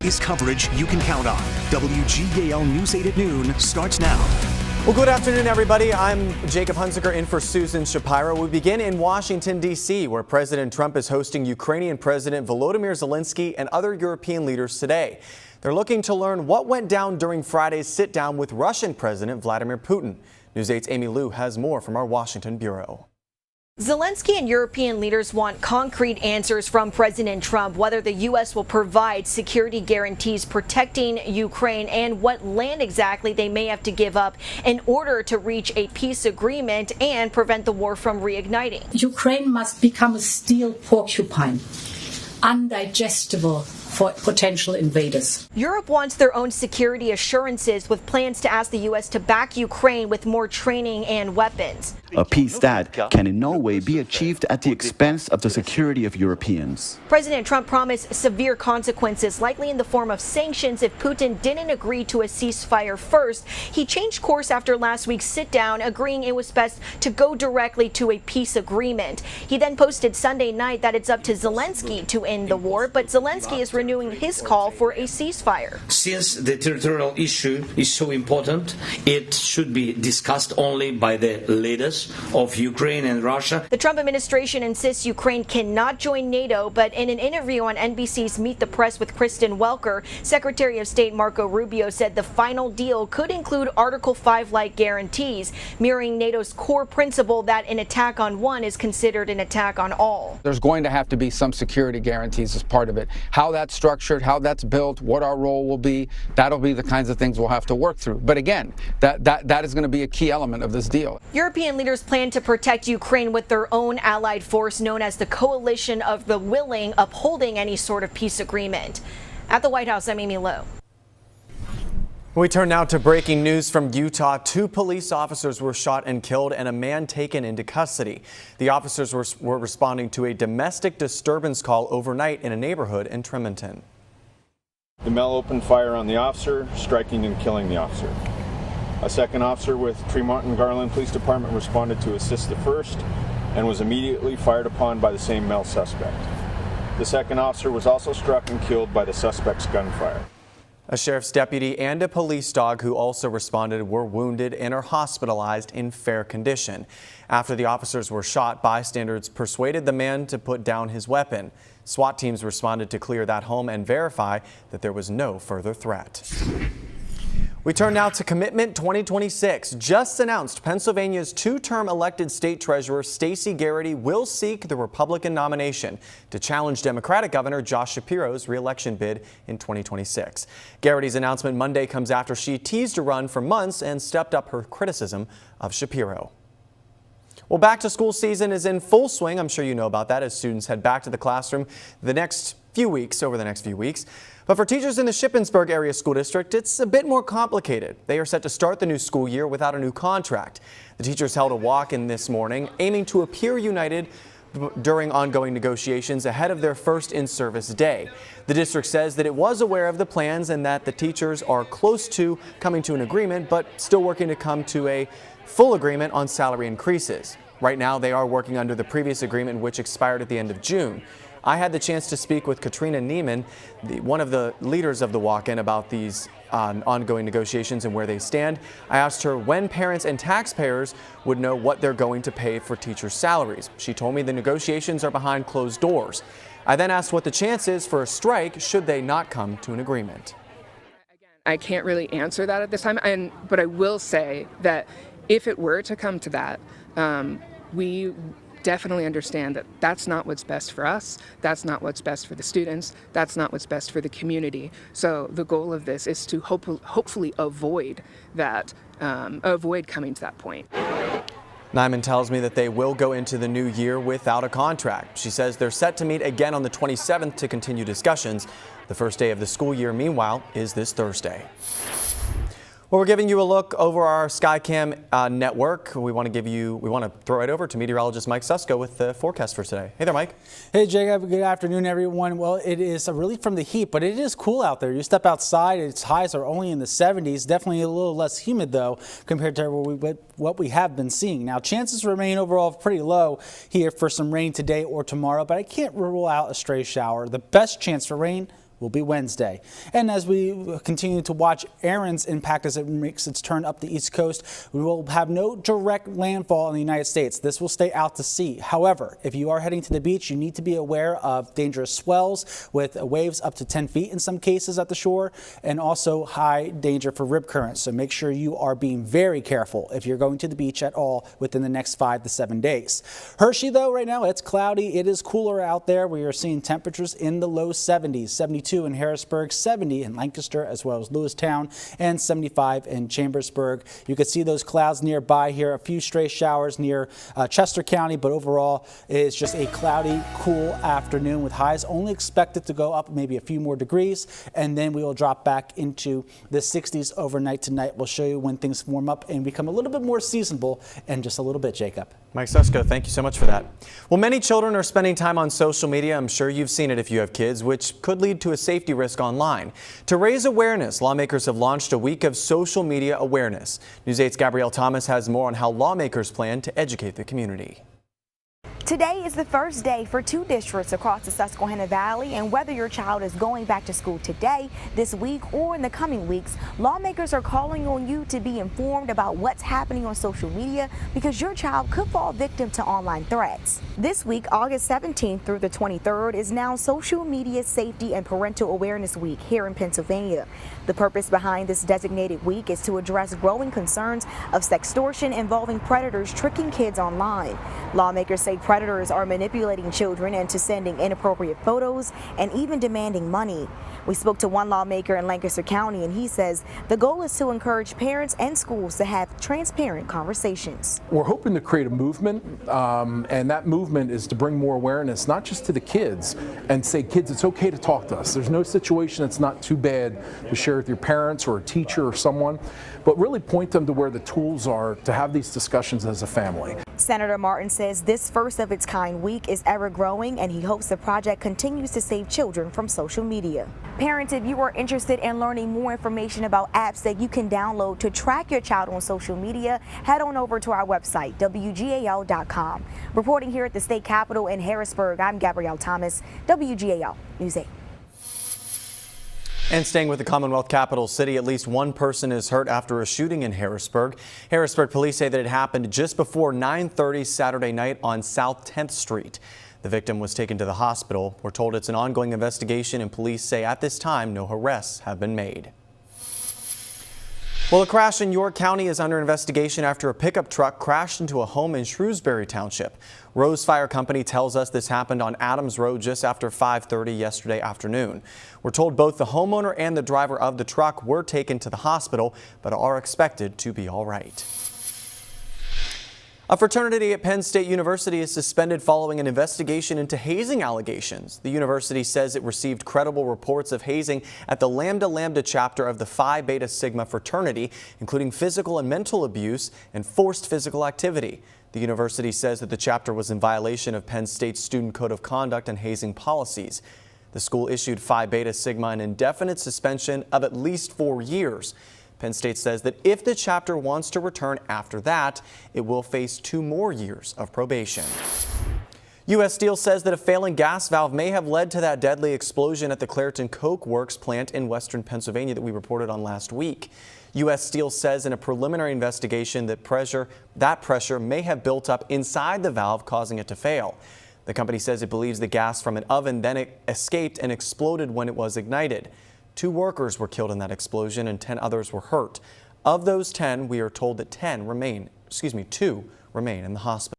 is coverage you can count on. WGAL News 8 at noon starts now. Well, good afternoon, everybody. I'm Jacob Hunziker in for Susan Shapiro. We begin in Washington, D.C., where President Trump is hosting Ukrainian President Volodymyr Zelensky and other European leaders today. They're looking to learn what went down during Friday's sit-down with Russian President Vladimir Putin. News 8's Amy Liu has more from our Washington bureau. Zelensky and European leaders want concrete answers from President Trump, whether the U.S. will provide security guarantees protecting Ukraine and what land exactly they may have to give up in order to reach a peace agreement and prevent the war from reigniting. Ukraine must become a steel porcupine, undigestible for potential invaders. Europe wants their own security assurances, with plans to ask the U.S. to back Ukraine with more training and weapons. A peace that can in no way be achieved at the expense of the security of Europeans. President Trump promised severe consequences, likely in the form of sanctions, if Putin didn't agree to a ceasefire first. He changed course after last week's sit-down, agreeing it was best to go directly to a peace agreement. He then posted Sunday night that it's up to Zelensky to end the war, but Zelensky is renewing his call for a ceasefire. Since the territorial issue is so important, it should be discussed only by the leaders of Ukraine and Russia. The Trump administration insists Ukraine cannot join NATO, but in an interview on NBC's Meet the Press with Kristen Welker, Secretary of State Marco Rubio said the final deal could include Article 5-like guarantees, mirroring NATO's core principle that an attack on one is considered an attack on all. There's going to have to be some security guarantees as part of it. How that's structured, how that's built, what our role will be, that'll be the kinds of things we'll have to work through. But again, that is going to be a key element of this deal. European leaders plan to protect Ukraine with their own allied force known as the Coalition of the Willing, upholding any sort of peace agreement. At the White House, I'm Amy Liu. We turn now to breaking news from Utah. 2 police officers were shot and killed and a man taken into custody. The officers were responding to a domestic disturbance call overnight in a neighborhood in Tremonton. The male opened fire on the officer, striking and killing the officer. A second officer with Tremont and Garland Police Department responded to assist the first and was immediately fired upon by the same male suspect. The second officer was also struck and killed by the suspect's gunfire. A sheriff's deputy and a police dog who also responded were wounded and are hospitalized in fair condition. After the officers were shot, bystanders persuaded the man to put down his weapon. SWAT teams responded to clear that home and verify that there was no further threat. We turn now to Commitment 2026. Just announced, Pennsylvania's 2-term elected state treasurer Stacey Garrity will seek the Republican nomination to challenge Democratic Governor Josh Shapiro's re-election bid in 2026. Garrity's announcement Monday comes after she teased a run for months and stepped up her criticism of Shapiro. Well, back to school season is in full swing. I'm sure you know about that as students head back to the classroom over the next few weeks. But for teachers in the Shippensburg area school district, it's a bit more complicated. They are set to start the new school year without a new contract. The teachers held a walk-in this morning, aiming to appear united during ongoing negotiations ahead of their first in-service day. The district says that it was aware of the plans and that the teachers are close to coming to an agreement, but still working to come to a full agreement on salary increases. Right now, they are working under the previous agreement, which expired at the end of June. I had the chance to speak with Katrina Neiman, one of the leaders of the walk-in, about these ongoing negotiations and where they stand. I asked her when parents and taxpayers would know what they're going to pay for teachers' salaries. She told me the negotiations are behind closed doors. I then asked what the chance is for a strike should they not come to an agreement. I can't really answer that at this time, but I will say that if it were to come to that, we definitely understand that that's not what's best for us, that's not what's best for the students, that's not what's best for the community. So the goal of this is to hopefully avoid that, avoid coming to that point. Neiman tells me that they will go into the new year without a contract. She says they're set to meet again on the 27th to continue discussions. The first day of the school year, meanwhile, is this Thursday. Well, we're giving you a look over our Skycam network. We want to throw it over to meteorologist Mike Susko with the forecast for today. Hey there, Mike. Hey, Jacob. Good afternoon, everyone. Well, it is a relief from the heat, but it is cool out there. You step outside, its highs are only in the 70s. Definitely a little less humid, though, compared to what we have been seeing. Now, chances remain overall pretty low here for some rain today or tomorrow, but I can't rule out a stray shower. The best chance for rain will be Wednesday. And as we continue to watch Aaron's impact as it makes its turn up the East Coast, we will have no direct landfall in the United States. This will stay out to sea. However, if you are heading to the beach, you need to be aware of dangerous swells with waves up to 10 feet in some cases at the shore, and also high danger for rip currents. So make sure you are being very careful if you're going to the beach at all within the next 5 to 7 days. Hershey, though, right now it's cloudy. It is cooler out there. We are seeing temperatures in the low 70s, 72 in Harrisburg, 70 in Lancaster, as well as Lewistown, and 75 in Chambersburg. You can see those clouds nearby here, a few stray showers near Chester County, but overall it's just a cloudy, cool afternoon with highs only expected to go up maybe a few more degrees, and then we will drop back into the 60s overnight tonight. We'll show you when things warm up and become a little bit more seasonable in just a little bit, Jacob. Mike Susko, thank you so much for that. Well, many children are spending time on social media. I'm sure you've seen it if you have kids, which could lead to a safety risk online. To raise awareness, lawmakers have launched a week of social media awareness. News 8's Gabrielle Thomas has more on how lawmakers plan to educate the community. Today is the first day for 2 districts across the Susquehanna Valley, and whether your child is going back to school today, this week, or in the coming weeks, lawmakers are calling on you to be informed about what's happening on social media because your child could fall victim to online threats. This week, August 17th through the 23rd, is now Social Media Safety and Parental Awareness Week here in Pennsylvania. The purpose behind this designated week is to address growing concerns of sextortion involving predators tricking kids online. Lawmakers say predators are manipulating children into sending inappropriate photos and even demanding money. We spoke to one lawmaker in Lancaster County, and he says the goal is to encourage parents and schools to have transparent conversations. We're hoping to create a movement, and that movement is to bring more awareness, not just to the kids, and say, kids, it's okay to talk to us. There's no situation that's not too bad to share with your parents or a teacher or someone, but really point them to where the tools are to have these discussions as a family. Senator Martin says this first of its kind week is ever growing, and he hopes the project continues to save children from social media. Parents, if you are interested in learning more information about apps that you can download to track your child on social media, head on over to our website, WGAL.com. Reporting here at the state capitol in Harrisburg, I'm Gabrielle Thomas, WGAL News 8. And staying with the Commonwealth capital city, at least one person is hurt after a shooting in Harrisburg. Harrisburg police say that it happened just before 9:30 Saturday night on South 10th Street. The victim was taken to the hospital. We're told it's an ongoing investigation, and police say at this time no arrests have been made. Well, a crash in York County is under investigation after a pickup truck crashed into a home in Shrewsbury Township. Rose Fire Company tells us this happened on Adams Road just after 5:30 yesterday afternoon. We're told both the homeowner and the driver of the truck were taken to the hospital, but are expected to be all right. A fraternity at Penn State University is suspended following an investigation into hazing allegations. The university says it received credible reports of hazing at the Lambda Lambda chapter of the Phi Beta Sigma fraternity, including physical and mental abuse and forced physical activity. The university says that the chapter was in violation of Penn State's Student Code of Conduct and hazing policies. The school issued Phi Beta Sigma an indefinite suspension of at least 4 years. Penn State says that if the chapter wants to return after that, it will face 2 more years of probation. U.S. Steel says that a failing gas valve may have led to that deadly explosion at the Clairton Coke Works plant in western Pennsylvania that we reported on last week. U.S. Steel says in a preliminary investigation that pressure may have built up inside the valve, causing it to fail. The company says it believes the gas from an oven then escaped and exploded when it was ignited. 2 workers were killed in that explosion and 10 others were hurt. Of those 10, we are told that 2 remain in the hospital.